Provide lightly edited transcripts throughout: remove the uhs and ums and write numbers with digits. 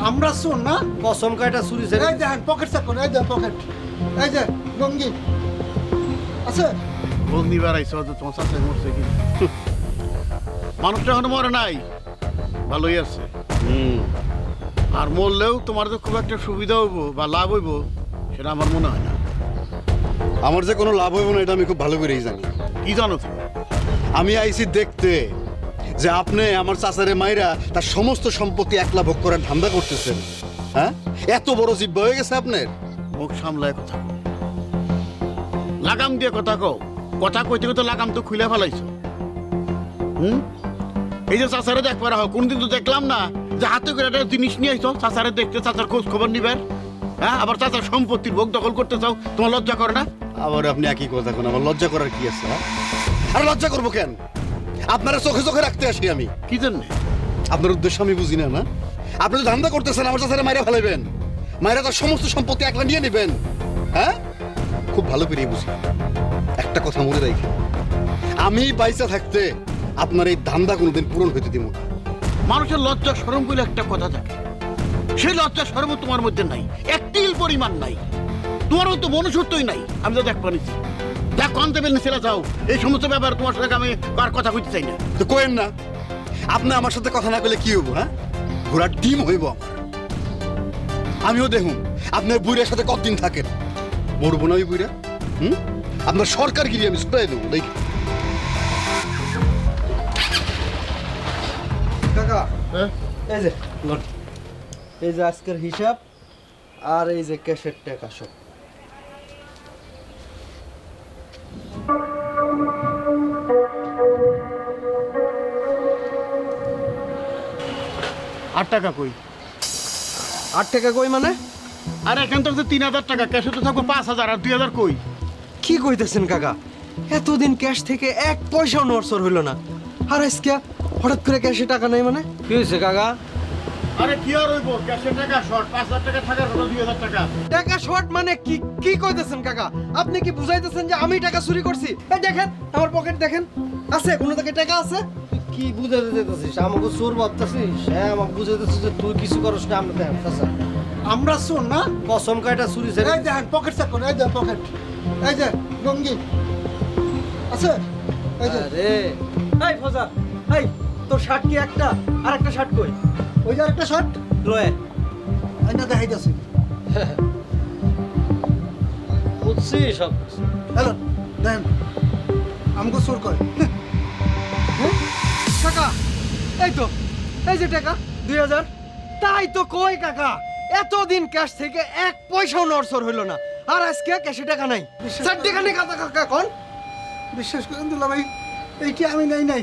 আমরা শোন না কসম কাটা চুরি ছেড়ে এই দেখেন পকেট চেক করুন, এই যে পকেট, এই যে লঙ্গি আছে। বন্দি বেড়াইছো তো তোমার চাচা মরছে কি? মানুষটা এখনো মরে নাই, ভালোই আছে। আর মরলেও তোমার যে খুব একটা সুবিধা হইব বা লাভ হইব সেটা আমার মনে হয় না। আমার যে কোনো লাভ হইব না এটা আমি খুব ভালো করেই জানি। কি জানো তুমি? আমি আইছি দেখতে যে আপনি আমার চাচারে মাইরা তার সমস্ত সম্পত্তি একলা ভোগ করার ধান্দা করতেছেন। হ্যাঁ, এত বড় জিব্বা হয়ে গেছে আপনার। মুখ সামলায় কথা কও, লাগাম দিয়ে কথা কও। কথা কইতে কইতে লাগাম তো খুলে ফেলাইছো। এই যে চাচারে দেখবার হোক, কোনদিন তো দেখলাম না যে হাতে করে একটা জিনিস নিয়ে আইছো চাচারে দেখতে, চাচার খোঁজ খবর নিবেন। হ্যাঁ, আবার চাচার সম্পত্তির ভোগ দখল করতে চাও, তোমার লজ্জা করে না? আবার আপনি একই কথা কোন, আমার লজ্জা করার কি আছে? আর লজ্জা করবো কেন? আপনারা চোখে চোখে রাখতে আসি আমি। কি জন্য? আপনার উদ্দেশ্য আমি বুঝি না। না, আপনি তো ধান্দা করতেছেন আমার চাচারে মাইরা ফেলাইবেন, মাইরা তার সমস্ত সম্পত্তি একলা নিয়ে নেবেন। হ্যাঁ, খুব ভালো করেই বুঝি। একটা কথা মনে রাখি, আমি বাইসা থাকতে আপনার এই ধান্দা কোনোদিন পূরণ হইতে দিব না। মানুষের লজ্জা শরম বলে একটা কথা থাকে, সেই লজ্জা শরম তোমার মধ্যে নাই, একটিল পরিমাণ নাই। তোমারও তো মনুষ্যত্বই নাই। আমি তো দেখবা নিচ্ছি, যা কনস্টেবল ছেলে যাও, এই সমস্ত ব্যাপার তোমার সাথে আমি আর কথা কইতে চাই না। তো কোয়েন না, আপনি আমার সাথে কথা না কইলে কি হইব? হ্যাঁ, ঘোড়ার ডিম হইব আমার। আমিও দেখুন আপনার বুড়ির সাথে কতদিন থাকেন। মরবো না ওই বুড়া। আপনার সরকারগিরি আমি ছুটাই দেবো। দেখি কাকা, হ্যাঁ? এই যে লোন, এই যে আজকের হিসাব আর এই যে ক্যাশের টাকা সব। আট টাকা কই? 8 টাকা কই মানে? আর এখান থেকে 3,000 টাকা, ক্যাশে তো থাকবো 5,000, আর 2,000 কই? কি কইতেছেন কাকা? এতদিন ক্যাশ থেকে 1 পয়সাও নড়চড় হইল না, আর আজকে হঠাৎ করে ক্যাশে টাকা নাই মানে? কি হয়েছে কাকা? আরে কি আর হইব, ক্যাশে টাকা শর্ট, 5,000 টাকা থাকার কথা 2,000 টাকা। টাকা শর্ট মানে কি? কি কইতেছেন কাকা? আপনি কি বুঝাইতেছেন যে আমি টাকা চুরি করছি? এই দেখেন আমার পকেট দেখেন, আছে কোনো থেকে টাকা আছে? কি বুঝাতে যেতেছিস? আমাকে চোর ভাবতেছিস? হ্যাঁ, আমাকে বুঝাইতেছিস যে তুই কিছু করস না। আমরা দেখেন চাচা, আমরা শোন না কসম কাটা চুরি ছেড়ে এই দেখেন পকেট চেক করুন, এই যে পকেট, এই যে লঙ্গি আছে, এই যে আরে এই ফজা, এই তোর শার্ট কি একটা? আর একটা শার্ট কই? ওই যে আরেকটা শার্ট লয়ে আইনা দেখাইতেছি। বুঝছি সব। হ্যালো দেখেন আমাকে চোর করে। কাকা, এই তো, এই যে টাকা 2,000। তাই তো কই কাকা, এতদিন ক্যাশ থেকে 1 পয়সাও নড়চড় হইল না, আর আজকে ক্যাশে টাকা নাই। স্যার টাকা নেই কাকা কোন? বিশ্বাস করেন দিলাম ভাই, এইটি আমি নাই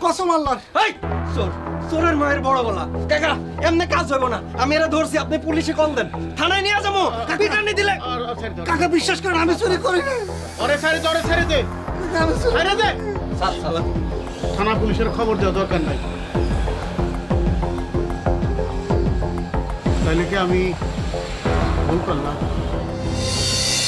কসম আল্লাহর। এই চোর, চোরের মায়ের বড় গলা। কাকা এমনি কাজ হইব না, আমি এরা ধরছি, আপনি পুলিশে কল দেন, থানায় নিয়ে যাবো। পিটানি দিলে আর ছেড়ে দাও। কাকা বিশ্বাস করেন আমি চুরি করি না। আরে ছেড়ে দে, আরে ছেড়ে দে, আমি চুরি- ছেড়ে দে। স্যার সালাম। থানা পুলিশের খবর দেওয়া দরকার নাই। তাইলে কি আমি ভুল করলাম?